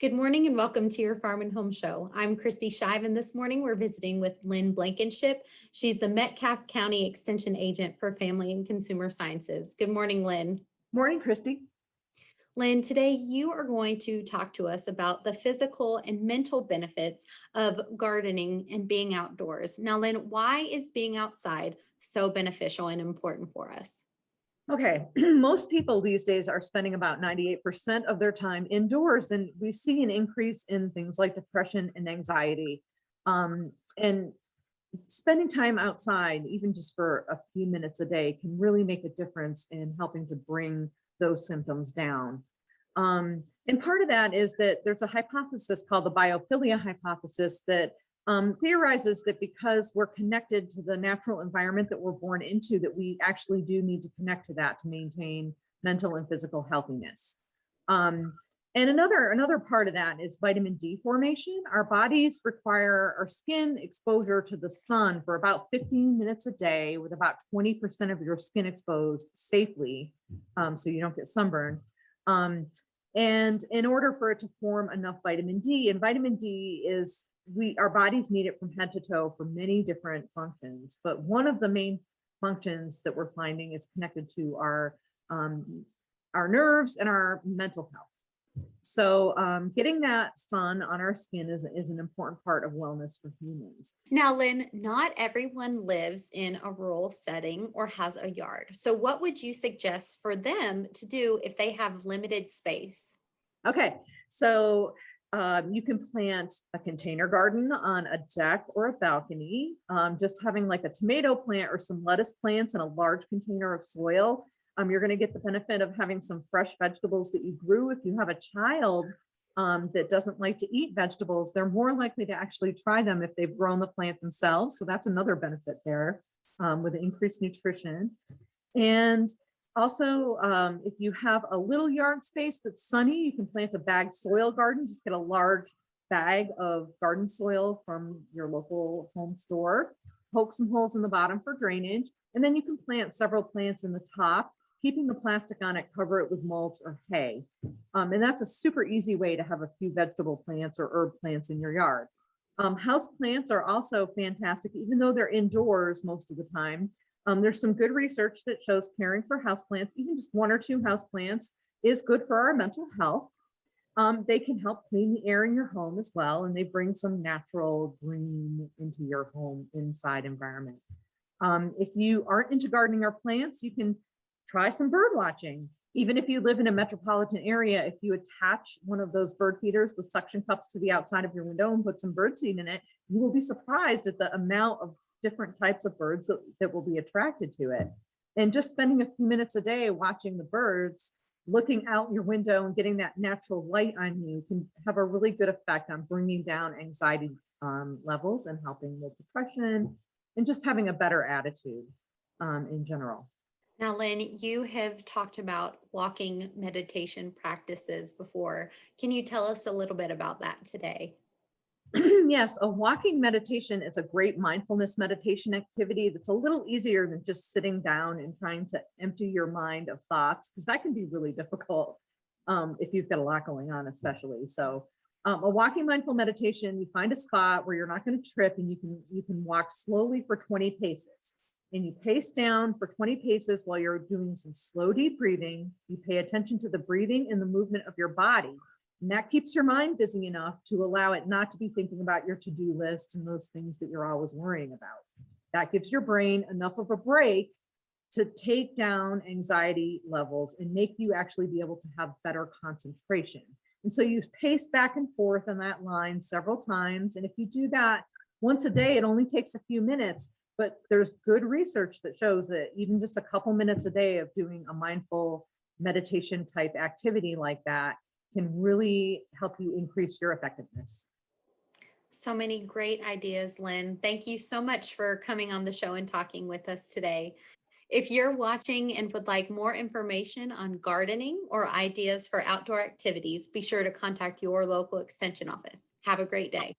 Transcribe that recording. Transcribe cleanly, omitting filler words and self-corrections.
Good morning and welcome to your Farm and Home Show. I'm Kristi and this morning we're visiting with Lynn Blankenship. She's the Metcalfe County Extension Agent for Family and Consumer Sciences. Good morning, Lynn. Morning, Kristi. Lynn, today you are going to talk to us about the physical and mental benefits of gardening and being outdoors. Now, Lynn, why is being outside so beneficial and important for us? Okay, most people these days are spending about 98% of their time indoors, and we see an increase in things like depression and anxiety. And spending time outside, even just for a few minutes a day, can really make a difference in helping to bring those symptoms down. And part of that is that there's a hypothesis called the Biophilia Hypothesis that theorizes that because we're connected to the natural environment that we're born into, that we actually do need to connect to that to maintain mental and physical healthiness. And another part of that is vitamin D formation. Our bodies require our skin exposure to the sun for about 15 minutes a day, with about 20% of your skin exposed safely, so you don't get sunburned. And in order for it to form enough vitamin D, and vitamin D is, our bodies need it from head to toe for many different functions, but one of the main functions that we're finding is connected to our nerves and our mental health. So getting that sun on our skin is an important part of wellness for humans. Now, Lynn, not everyone lives in a rural setting or has a yard. So what would you suggest for them to do if they have limited space? Okay, so you can plant a container garden on a deck or a balcony. Just having like a tomato plant or some lettuce plants in a large container of soil. You're going to get the benefit of having some fresh vegetables that you grew. If you have a child that doesn't like to eat vegetables, they're more likely to actually try them if they've grown the plant themselves. So that's another benefit there with increased nutrition. And also, if you have a little yard space that's sunny, you can plant a bagged soil garden. Just get a large bag of garden soil from your local home store, poke some holes in the bottom for drainage, and then you can plant several plants in the top, keeping the plastic on it, cover it with mulch or hay. And that's a super easy way to have a few vegetable plants or herb plants in your yard. House plants are also fantastic, even though they're indoors most of the time. There's some good research that shows caring for houseplants, even just 1 or 2 houseplants, is good for our mental health. They can help clean the air in your home as well, and they bring some natural green into your home inside environment. If you aren't into gardening or plants, you can try some bird watching. Even if you live in a metropolitan area, if you attach one of those bird feeders with suction cups to the outside of your window and put some bird seed in it, you will be surprised at the amount of different types of birds that will be attracted to it. And just spending a few minutes a day watching the birds, looking out your window and getting that natural light on you can have a really good effect on bringing down anxiety levels and helping with depression and just having a better attitude in general. Now, Lynn, you have talked about walking meditation practices before. Can you tell us a little bit about that today? Yes, a walking meditation is a great mindfulness meditation activity that's a little easier than just sitting down and trying to empty your mind of thoughts, because that can be really difficult if you've got a lot going on, especially. So a walking mindful meditation, you find a spot where you're not going to trip, and you can walk slowly for 20 paces. And you pace down for 20 paces while you're doing some slow, deep breathing. You pay attention to the breathing and the movement of your body. And that keeps your mind busy enough to allow it not to be thinking about your to-do list and those things that you're always worrying about. That gives your brain enough of a break to take down anxiety levels and make you actually be able to have better concentration. And so you pace back and forth on that line several times. And if you do that once a day, it only takes a few minutes. But there's good research that shows that even just a couple minutes a day of doing a mindful meditation type activity like that can really help you increase your effectiveness. So many great ideas, Lynn. Thank you so much for coming on the show and talking with us today. If you're watching and would like more information on gardening or ideas for outdoor activities, be sure to contact your local extension office. Have a great day.